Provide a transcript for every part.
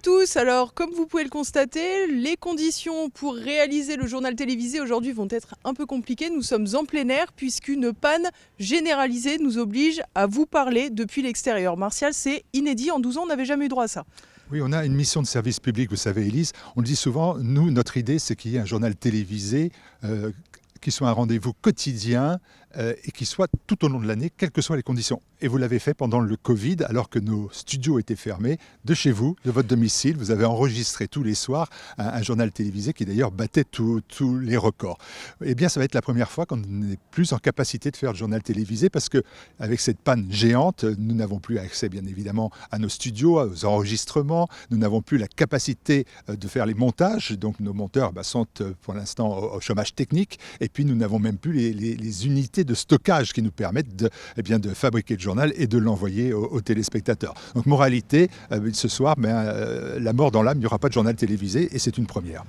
tous, alors comme vous pouvez le constater, les conditions pour réaliser le journal télévisé aujourd'hui vont être un peu compliquées. Nous sommes en plein air puisqu'une panne généralisée nous oblige à vous parler depuis l'extérieur. Martial, c'est inédit, en 12 ans on n'avait jamais eu droit à ça. Oui, on a une mission de service public, vous savez Élise, on le dit souvent, nous, notre idée c'est qu'il y ait un journal télévisé qui soit un rendez-vous quotidien et qui soit tout au long de l'année, quelles que soient les conditions. Et vous l'avez fait pendant le Covid, alors que nos studios étaient fermés, de chez vous, de votre domicile. Vous avez enregistré tous les soirs un journal télévisé qui d'ailleurs battait tous les records. Eh bien, ça va être la première fois qu'on n'est plus en capacité de faire le journal télévisé parce qu'avec cette panne géante, nous n'avons plus accès bien évidemment à nos studios, aux enregistrements. Nous n'avons plus la capacité de faire les montages. Donc nos monteurs sont pour l'instant au chômage technique. Et puis nous n'avons même plus les unités de stockage qui nous permettent de fabriquer le journal et de l'envoyer aux téléspectateurs. Donc moralité, ce soir, la mort dans l'âme, il n'y aura pas de journal télévisé et c'est une première.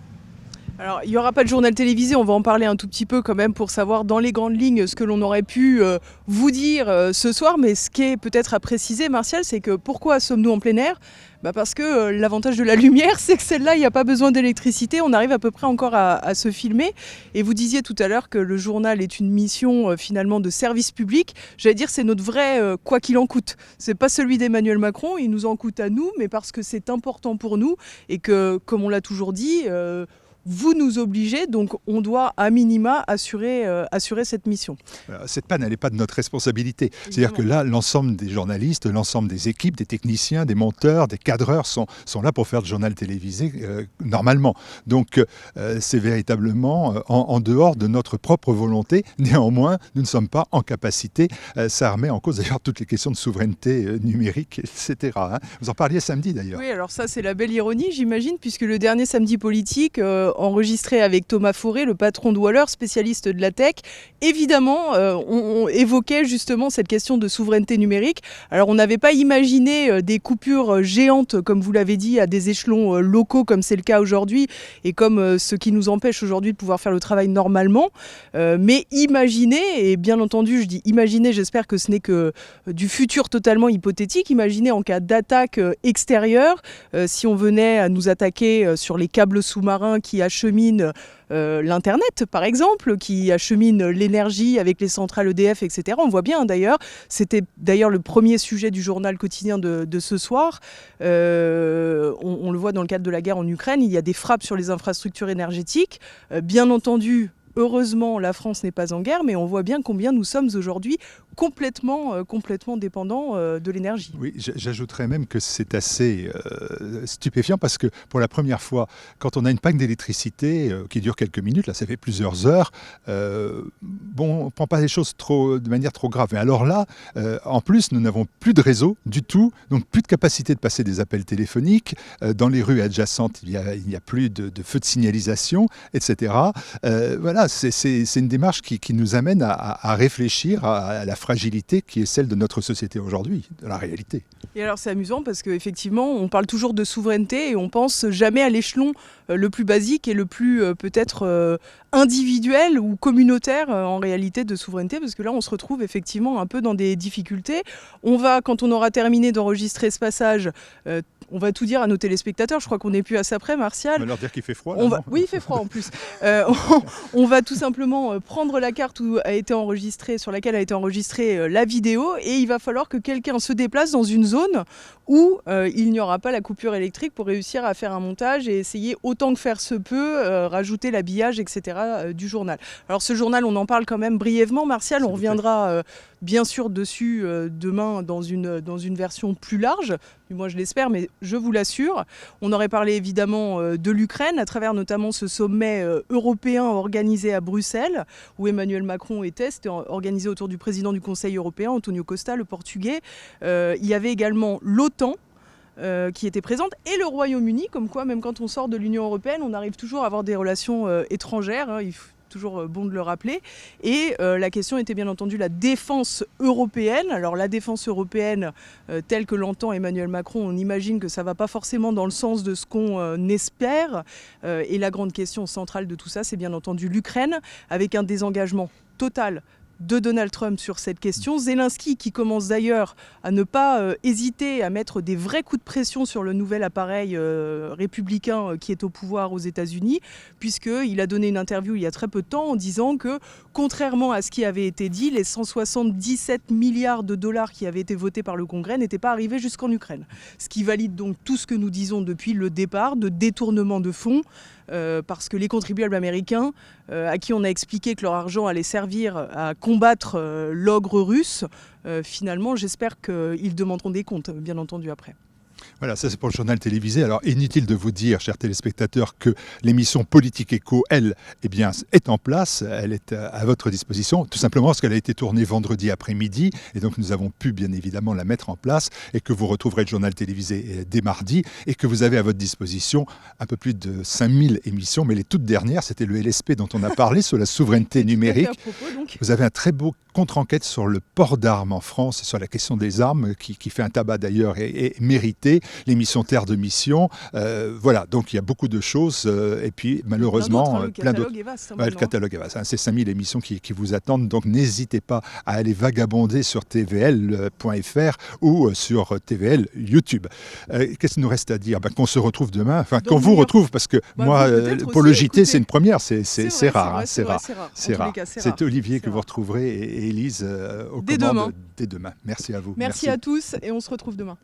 Alors, il n'y aura pas de journal télévisé, on va en parler un tout petit peu quand même pour savoir dans les grandes lignes ce que l'on aurait pu vous dire ce soir. Mais ce qui est peut-être à préciser, Martial, c'est que pourquoi sommes-nous en plein air ? Parce que l'avantage de la lumière, c'est que celle-là, il n'y a pas besoin d'électricité, on arrive à peu près encore à se filmer. Et vous disiez tout à l'heure que le journal est une mission finalement de service public. J'allais dire, c'est notre vrai quoi qu'il en coûte. C'est pas celui d'Emmanuel Macron, il nous en coûte à nous, mais parce que c'est important pour nous et que, comme on l'a toujours dit, vous nous obligez, donc on doit à minima assurer cette mission. Cette panne, elle n'est pas de notre responsabilité. Évidemment. C'est-à-dire que là, l'ensemble des journalistes, l'ensemble des équipes, des techniciens, des monteurs, des cadreurs sont là pour faire le journal télévisé normalement. Donc c'est véritablement en dehors de notre propre volonté. Néanmoins, nous ne sommes pas en capacité. Ça remet en cause d'ailleurs toutes les questions de souveraineté numérique, etc. Vous en parliez samedi d'ailleurs. Oui, alors ça c'est la belle ironie, j'imagine, puisque le dernier samedi politique, enregistré avec Thomas Fauré, le patron de Waller, spécialiste de la tech. Évidemment, on évoquait justement cette question de souveraineté numérique. Alors, on n'avait pas imaginé des coupures géantes, comme vous l'avez dit, à des échelons locaux, comme c'est le cas aujourd'hui, et comme ce qui nous empêche aujourd'hui de pouvoir faire le travail normalement. Mais imaginez, et bien entendu, je dis imaginez, j'espère que ce n'est que du futur totalement hypothétique, imaginez en cas d'attaque extérieure, si on venait à nous attaquer sur les câbles sous-marins qui acheminent l'Internet, par exemple, qui achemine l'énergie avec les centrales EDF, etc. On voit bien, d'ailleurs, c'était d'ailleurs le premier sujet du journal quotidien de ce soir. On le voit dans le cadre de la guerre en Ukraine, il y a des frappes sur les infrastructures énergétiques. Bien entendu, heureusement, la France n'est pas en guerre, mais on voit bien combien nous sommes aujourd'hui complètement dépendants de l'énergie. Oui, j'ajouterais même que c'est assez stupéfiant parce que pour la première fois, quand on a une panne d'électricité qui dure quelques minutes, là ça fait plusieurs heures, on ne prend pas les choses de manière trop grave. Mais alors là, en plus, nous n'avons plus de réseau du tout, donc plus de capacité de passer des appels téléphoniques. Dans les rues adjacentes, il n'y a plus de feux de signalisation, etc. Voilà, c'est une démarche qui nous amène à réfléchir à la fragilité qui est celle de notre société aujourd'hui, de la réalité. Et alors c'est amusant parce qu'effectivement on parle toujours de souveraineté et on pense jamais à l'échelon le plus basique et le plus peut-être individuel ou communautaire en réalité de souveraineté, parce que là on se retrouve effectivement un peu dans des difficultés. On va, quand on aura terminé d'enregistrer ce passage, on va tout dire à nos téléspectateurs, je crois qu'on n'est plus à ça près, Martial. On va leur dire qu'il fait froid. Là, oui, il fait froid en plus. On va tout simplement prendre la carte sur laquelle a été enregistrée la vidéo, et il va falloir que quelqu'un se déplace dans une zone où il n'y aura pas la coupure électrique pour réussir à faire un montage et essayer autant que faire se peut, rajouter l'habillage, etc. Du journal. Alors ce journal, on en parle quand même brièvement, Martial, on reviendra bien sûr dessus demain dans une version plus large, du moins je l'espère, mais je vous l'assure. On aurait parlé évidemment de l'Ukraine, à travers notamment ce sommet européen organisé à Bruxelles, où Emmanuel Macron était. C'était organisé autour du président du Conseil européen, Antonio Costa, le portugais. Il y avait également l'OTAN, qui était présente, et le Royaume-Uni, comme quoi même quand on sort de l'Union européenne, on arrive toujours à avoir des relations étrangères, il faut toujours bon de le rappeler. Et la question était bien entendu la défense européenne. Alors la défense européenne, telle que l'entend Emmanuel Macron, on imagine que ça ne va pas forcément dans le sens de ce qu'on espère. Et la grande question centrale de tout ça, c'est bien entendu l'Ukraine, avec un désengagement total de Donald Trump sur cette question. Zelensky qui commence d'ailleurs à ne pas hésiter à mettre des vrais coups de pression sur le nouvel appareil républicain qui est au pouvoir aux États-Unis, puisqu'il a donné une interview il y a très peu de temps en disant que, contrairement à ce qui avait été dit, les 177 milliards de dollars qui avaient été votés par le Congrès n'étaient pas arrivés jusqu'en Ukraine. Ce qui valide donc tout ce que nous disons depuis le départ de détournement de fonds, parce que les contribuables américains, à qui on a expliqué que leur argent allait servir à combattre l'ogre russe, finalement, j'espère qu'ils demanderont des comptes, bien entendu, après. Voilà, ça c'est pour le journal télévisé. Alors inutile de vous dire, chers téléspectateurs, que l'émission Politique Écho, elle, eh bien, est en place, elle est à votre disposition, tout simplement parce qu'elle a été tournée vendredi après-midi, et donc nous avons pu bien évidemment la mettre en place, et que vous retrouverez le journal télévisé dès mardi, et que vous avez à votre disposition un peu plus de 5000 émissions, mais les toutes dernières, c'était le LSP dont on a parlé sur la souveraineté numérique. Vous avez un très beau contre-enquête sur le port d'armes en France, sur la question des armes, qui fait un tabac d'ailleurs et mérité, l'émission Terre de Mission, voilà, donc il y a beaucoup de choses, et puis malheureusement, plein d'autres. Le catalogue est vaste, c'est 5000 émissions qui vous attendent, donc n'hésitez pas à aller vagabonder sur tvl.fr ou sur TVL YouTube. Qu'est-ce qu'il nous reste à dire? Qu'on se retrouve demain, enfin qu'on vous retrouve, parce que moi, pour le JT, c'est une première, c'est rare. C'est Olivier que vous retrouverez et Élise aux commandes dès demain. Merci à vous. Merci à tous et on se retrouve demain.